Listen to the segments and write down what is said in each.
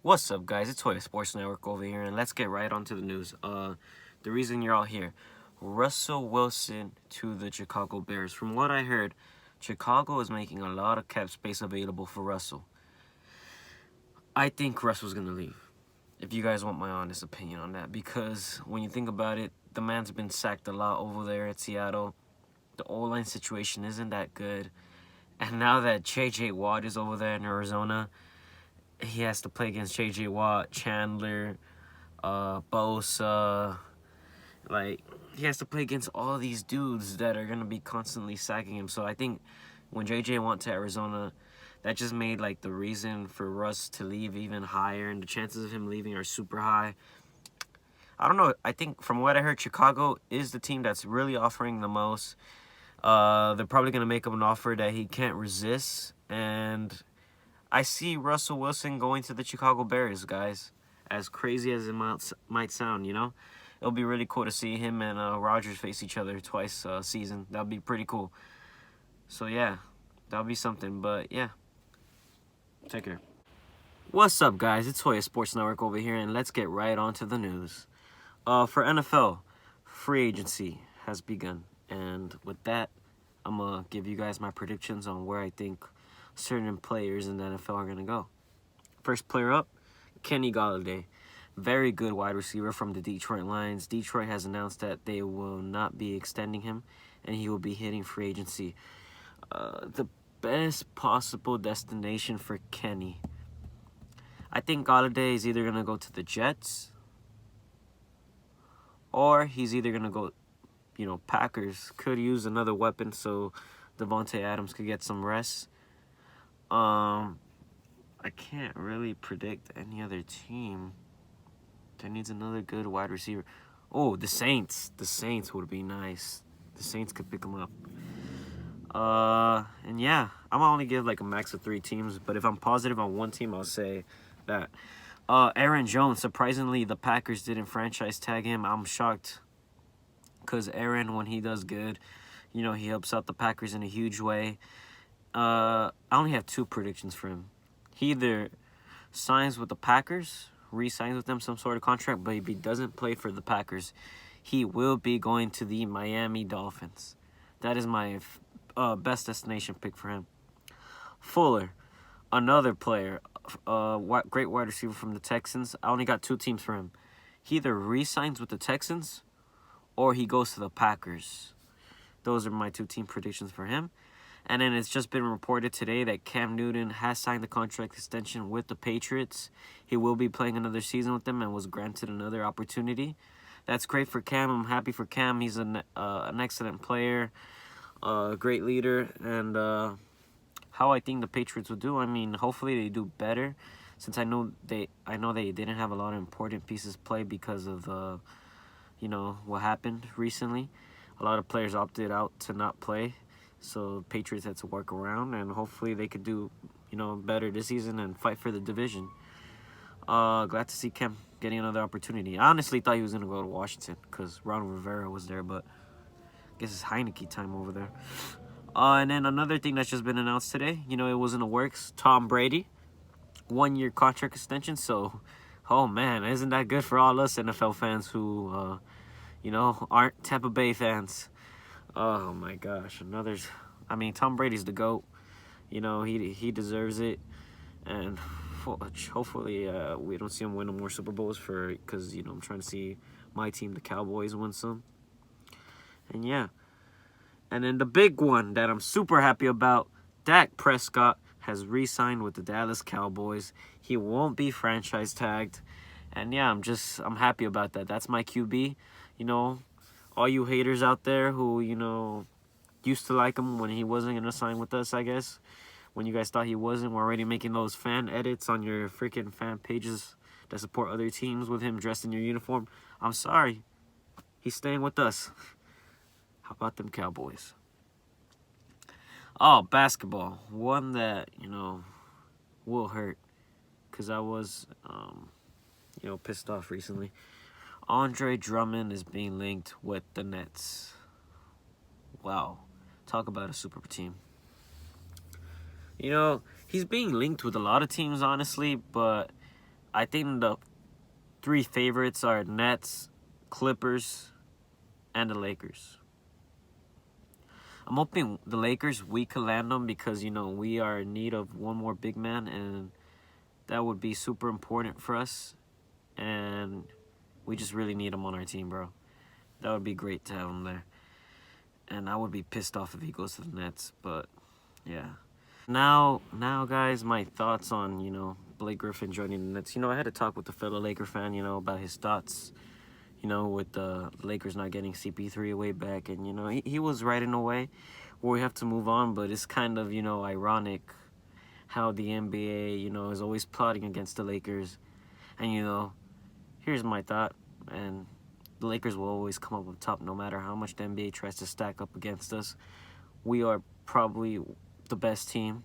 What's up, guys? It's Toya Sports Network over here, and let's get right onto the news. The reason you're all here, Russell Wilson to the Chicago Bears. From what I heard, Chicago is making a lot of cap space available for Russell. I think Russell's gonna leave. If you guys want my honest opinion on that, because when you think about it, the man's been sacked a lot over there at Seattle. The O-line situation isn't that good, and now that J.J. Watt is over there in Arizona, he has to play against J.J. Watt, Chandler, Bosa. Like, he has to play against all these dudes that are going to be constantly sacking him. So I think when J.J. went to Arizona, that just made, like, the reason for Russ to leave even higher. And the chances of him leaving are super high. I don't know. I think from what I heard, Chicago is the team that's really offering the most. They're probably going to make him an offer that he can't resist. And I see Russell Wilson going to the Chicago Bears, guys. As crazy as it might sound, you know? It'll be really cool to see him and Rodgers face each other twice a season. That'll be pretty cool. So, yeah, that'll be something. But, yeah, take care. What's up, guys? It's Hoya Sports Network over here, and let's get right onto the news. For NFL, free agency has begun. And with that, I'm going to give you guys my predictions on where I think certain players in the NFL are going to go. First player up, Kenny Golladay. Very good wide receiver from the Detroit Lions. Detroit has announced that they will not be extending him, and he will be hitting free agency. The best possible destination for Kenny. I think Golladay is either going to go to the Jets, or he's either going to go, Packers could use another weapon so Devontae Adams could get some rest. I can't really predict any other team that needs another good wide receiver. Oh, the Saints. The Saints would be nice. The Saints could pick them up. And yeah, I'm gonna only give like a max of 3 teams, but if I'm positive on one team, I'll say that. Aaron Jones. Surprisingly, the Packers didn't franchise tag him. I'm shocked, because Aaron, when he does good, he helps out the Packers in a huge way. I only have 2 predictions for him. He either signs with the Packers, re-signs with them some sort of contract, but if he doesn't play for the Packers, he will be going to the Miami Dolphins. That is my best destination pick for him. Fuller, another player, great wide receiver from the Texans. I only got 2 teams for him. He either re-signs with the Texans or he goes to the Packers. Those are my 2 team predictions for him. And then it's just been reported today that Cam Newton has signed the contract extension with the Patriots. He will be playing another season with them and was granted another opportunity. That's great for Cam. I'm happy for Cam. He's an excellent player, great leader, and how I think the Patriots will do. I mean, hopefully they do better, since I know they didn't have a lot of important pieces play because of what happened recently. A lot of players opted out to not play. So Patriots had to work around, and hopefully they could do, better this season and fight for the division. Glad to see Cam getting another opportunity. I honestly thought he was going to go to Washington because Ron Rivera was there, but I guess it's Haney time over there. And then another thing that's just been announced today, it was in the works. Tom Brady, 1-year contract extension. So, oh man, isn't that good for all us NFL fans who, aren't Tampa Bay fans? Oh my gosh, Tom Brady's the GOAT. He deserves it, and hopefully we don't see him win no more Super Bowls because I'm trying to see my team, the Cowboys, win some. And yeah, and then the big one that I'm super happy about, Dak Prescott has re-signed with the Dallas Cowboys. He won't be franchise tagged, and yeah, I'm happy about that. That's my QB. All you haters out there who, used to like him when he wasn't going to sign with us, I guess. When you guys thought he wasn't, we're already making those fan edits on your freaking fan pages that support other teams with him dressed in your uniform. I'm sorry. He's staying with us. How about them Cowboys? Oh, basketball. One that, will hurt. Because I was, pissed off recently. Andre Drummond is being linked with the Nets. Wow. Talk about a super team. He's being linked with a lot of teams, honestly, but I think the three favorites are Nets, Clippers, and the Lakers. I'm hoping the Lakers, we could land them because, we are in need of one more big man, and that would be super important for us. And we just really need him on our team, bro. That would be great to have him there. And I would be pissed off if he goes to the Nets, but yeah. Now, guys, my thoughts on, Blake Griffin joining the Nets. I had a talk with a fellow Laker fan, about his thoughts, with the Lakers not getting CP3 way back. And, he was right in a way where we have to move on, but it's kind of, ironic how the NBA, is always plotting against the Lakers. And, here's my thought, and the Lakers will always come up on top no matter how much the NBA tries to stack up against us. We are probably the best team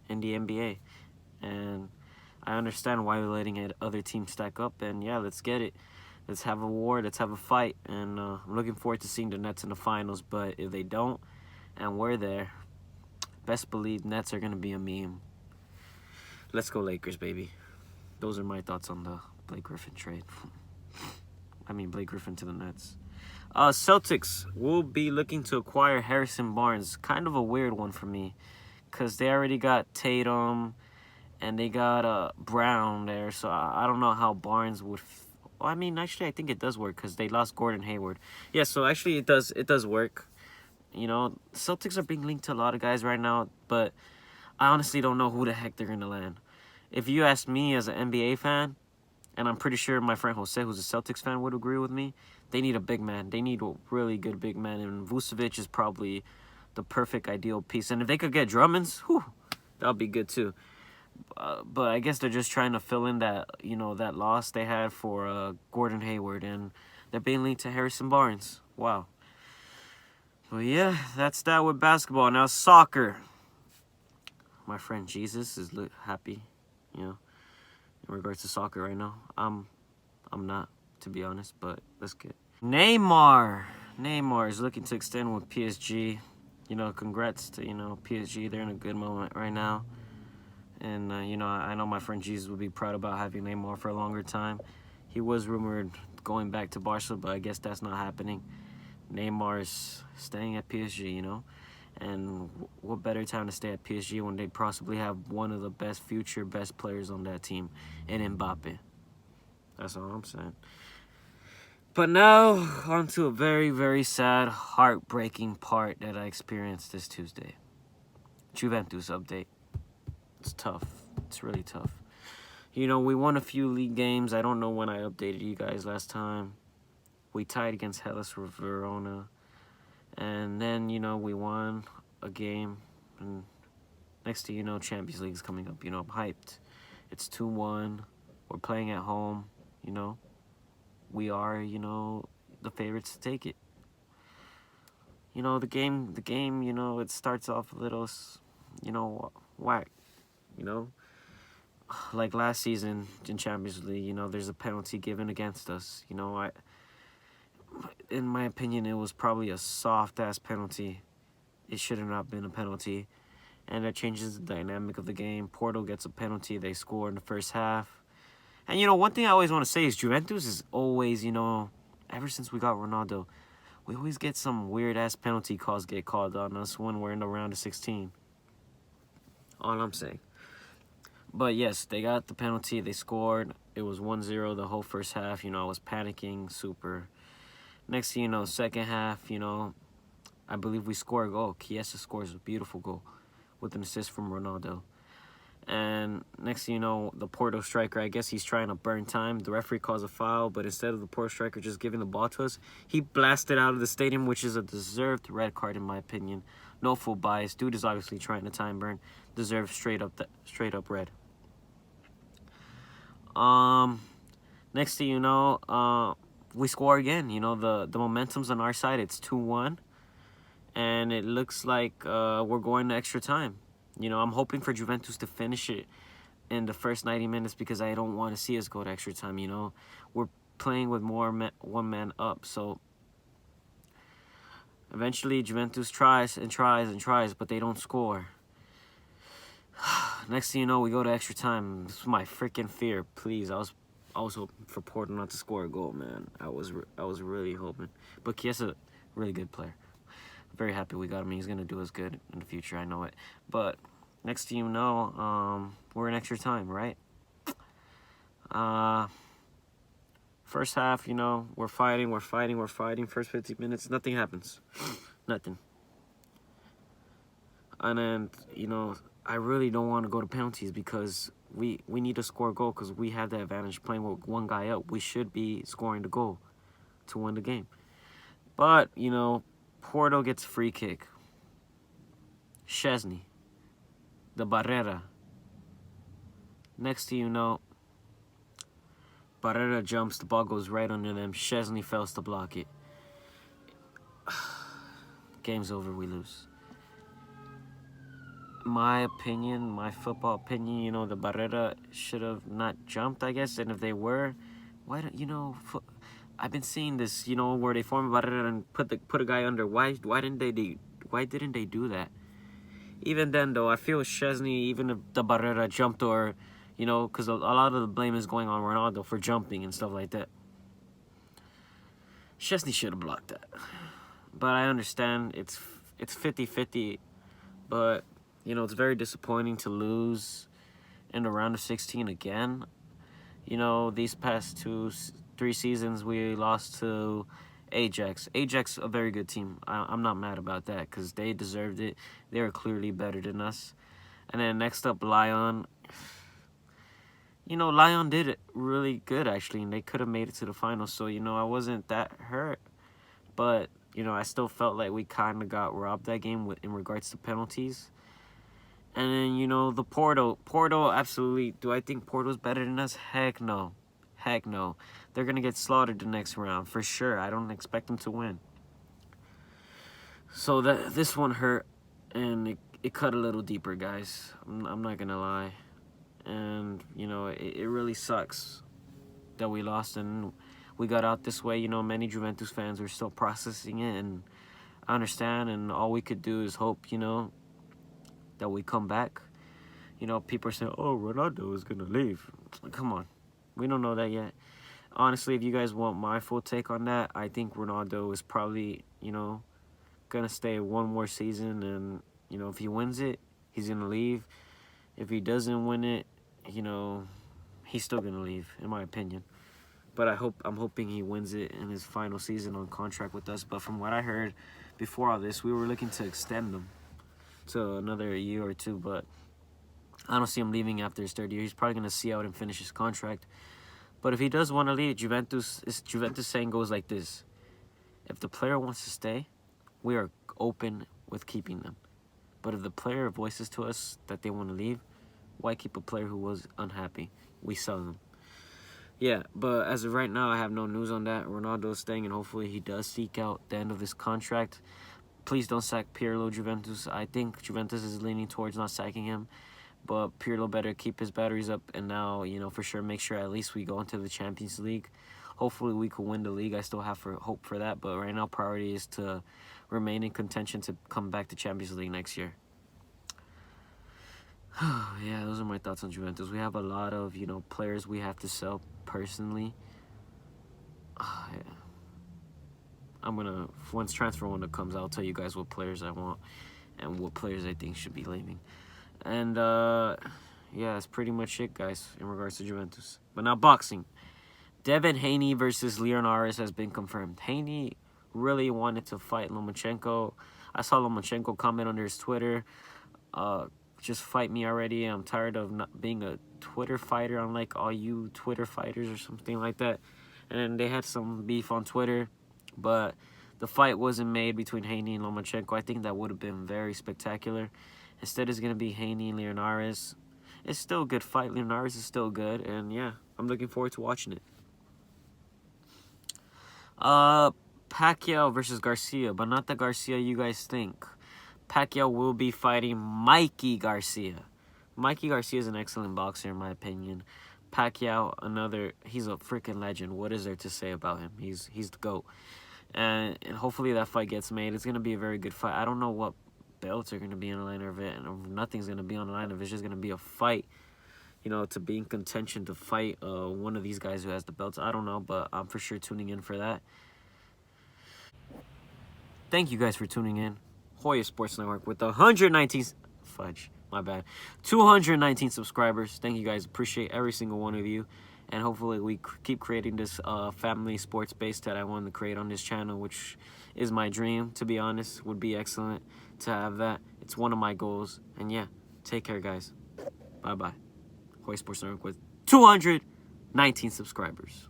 in the NBA. And I understand why we're letting other teams stack up. And yeah, let's get it. Let's have a war. Let's have a fight. And I'm looking forward to seeing the Nets in the finals. But if they don't, and we're there, best believe Nets are going to be a meme. Let's go Lakers, baby. Those are my thoughts on the Blake Griffin trade. Blake Griffin to the Nets. Celtics will be looking to acquire Harrison Barnes. Kind of a weird one for me, because they already got Tatum and they got Brown there. So I don't know how Barnes would... actually, I think it does work because they lost Gordon Hayward. Yeah, so actually it does work. Celtics are being linked to a lot of guys right now, but I honestly don't know who the heck they're going to land. If you ask me as an NBA fan, and I'm pretty sure my friend Jose, who's a Celtics fan, would agree with me, they need a big man. They need a really good big man, and Vucevic is probably the perfect ideal piece. And if they could get Drummond, that would be good too. But I guess they're just trying to fill in that, that loss they had for Gordon Hayward, and they're being linked to Harrison Barnes. Wow. Well, yeah, that's that with basketball. Now soccer. My friend Jesus is happy, in regards to soccer right now. I'm not, to be honest, but let's get Neymar. Neymar is looking to extend with PSG. Congrats to, PSG. They're in a good moment right now. And, I know my friend Jesus would be proud about having Neymar for a longer time. He was rumored going back to Barca, but I guess that's not happening. Neymar is staying at PSG, And what better time to stay at PSG when they possibly have one of the best players on that team in Mbappe. That's all I'm saying. But now, on to a very, very sad, heartbreaking part that I experienced this Tuesday. Juventus update. It's tough. It's really tough. We won a few league games. I don't know when I updated you guys last time. We tied against Hellas Verona. And then, we won a game. And next thing you know, Champions League is coming up. I'm hyped. It's 2-1. We're playing at home. We are, the favorites to take it. The game, it starts off a little, whack. Like last season in Champions League, there's a penalty given against us. In my opinion, it was probably a soft-ass penalty. It should have not been a penalty. And that changes the dynamic of the game. Porto gets a penalty. They score in the first half. And, one thing I always want to say is Juventus is always, ever since we got Ronaldo, we always get some weird-ass penalty calls get called on us when we're in the round of 16. All I'm saying. But, yes, they got the penalty. They scored. It was 1-0 the whole first half. I was panicking super. Next thing you know, second half, I believe we score a goal. Chiesa scores a beautiful goal with an assist from Ronaldo. And next thing you know, the Porto striker, I guess he's trying to burn time. The referee calls a foul, but instead of the Porto striker just giving the ball to us, he blasted out of the stadium, which is a deserved red card in my opinion. No full bias. Dude is obviously trying to time burn. Deserves straight up red. Next thing you know, we score again. The momentum's on our side. It's 2-1. And it looks like we're going to extra time. I'm hoping for Juventus to finish it in the first 90 minutes because I don't want to see us go to extra time, We're playing with one man up. So eventually Juventus tries and tries and tries, but they don't score. Next thing you know, we go to extra time. This is my freaking fear. Please, I was hoping for Porto not to score a goal, man. I was really hoping. But Chiesa, a really good player. Very happy we got him. He's gonna do us good in the future. I know it. But next thing you know, we're in extra time, right? First half, you know, we're fighting. First 15 minutes, nothing happens. Nothing. And then, you know, I really don't want to go to penalties because we need to score a goal because we have the advantage playing with one guy up. We should be scoring the goal to win the game. But, you know, Porto gets a free kick. Szczesny. The Barrera. Next thing you know, Barrera jumps, the ball goes right under them. Szczesny fails to block it. Game's over, we lose. My opinion, my football opinion, you know, the Barrera should have not jumped, I guess. And if they were, why don't, you know, I've been seeing this, you know, where they form a Barrera and put a guy under. Why didn't they do that? Even then, though, I feel Szczesny, even if the Barrera jumped or, you know, because a lot of the blame is going on Ronaldo for jumping and stuff like that. Szczesny should have blocked that. But I understand it's 50-50, but, you know, it's very disappointing to lose in the round of 16 again. You know, these past 3 seasons, we lost to Ajax. Ajax, a very good team. I'm not mad about that because they deserved it. They were clearly better than us. And then next up, Lyon. You know, Lyon did it really good, actually, and they could have made it to the finals. So, you know, I wasn't that hurt. But, you know, I still felt like we kind of got robbed that game in regards to penalties. And then, you know, the Porto, absolutely. Do I think Porto's better than us? Heck no. Heck no. They're going to get slaughtered the next round, for sure. I don't expect them to win. So this one hurt, and it cut a little deeper, guys. I'm not going to lie. And, you know, it really sucks that we lost and we got out this way. You know, many Juventus fans were still processing it, and I understand, and all we could do is hope, you know, that we come back. You know, people are saying, oh, Ronaldo is going to leave. Come on. We don't know that yet. Honestly, if you guys want my full take on that, I think Ronaldo is probably, you know, going to stay one more season. And, you know, if he wins it, he's going to leave. If he doesn't win it, you know, he's still going to leave, in my opinion. But I'm hoping he wins it in his final season on contract with us. But from what I heard before all this, we were looking to extend him to another year or 2, but I don't see him leaving after his 3rd year. He's probably going to see out and finish his contract. But if he does want to leave, Juventus saying goes like this: if the player wants to stay, we are open with keeping them. But if the player voices to us that they want to leave, why keep a player who was unhappy? We sell them. Yeah, but as of right now, I have no news on that. Ronaldo's staying, and hopefully he does seek out the end of his contract. Please don't sack Pirlo, Juventus. I think Juventus is leaning towards not sacking him, but Pirlo better keep his batteries up and now, you know, for sure make sure at least we go into the Champions League. Hopefully we could win the league. I still have hope for that, but right now priority is to remain in contention to come back to Champions League next year. Yeah, those are my thoughts on Juventus. We have a lot of, you know, players we have to sell personally. Yeah. I'm going to, once transfer window comes, I'll tell you guys what players I want and what players I think should be leaving. And, yeah, that's pretty much it, guys, in regards to Juventus. But now boxing. Devin Haney versus Linares has been confirmed. Haney really wanted to fight Lomachenko. I saw Lomachenko comment under his Twitter, just fight me already. I'm tired of not being a Twitter fighter, unlike all you Twitter fighters or something like that. And they had some beef on Twitter, but the fight wasn't made between Haney and Lomachenko. I think that would have been very spectacular. Instead, it's going to be Haney and Linares. It's still a good fight. Linares is still good, and yeah, I'm looking forward to watching it. Pacquiao versus Garcia, but not the Garcia you guys think. Pacquiao will be fighting Mikey Garcia. Mikey Garcia is an excellent boxer, in my opinion. Pacquiao, he's a freaking legend. What is there to say about him? He's the GOAT. And hopefully that fight gets made. It's going to be a very good fight. I don't know what belts are going to be on the line of it, and nothing's going to be on the line of it. It's just going to be a fight, you know, to be in contention to fight one of these guys who has the belts. I don't know, but I'm for sure tuning in for that. Thank you guys for tuning in. Hoya Sports Network with 219 subscribers. Thank you guys. Appreciate every single one of you. And hopefully we keep creating this family sports base that I wanted to create on this channel, which is my dream, to be honest. Would be excellent to have that. It's one of my goals. And yeah, take care, guys. Bye-bye. Hoya Sports Network with 219 subscribers.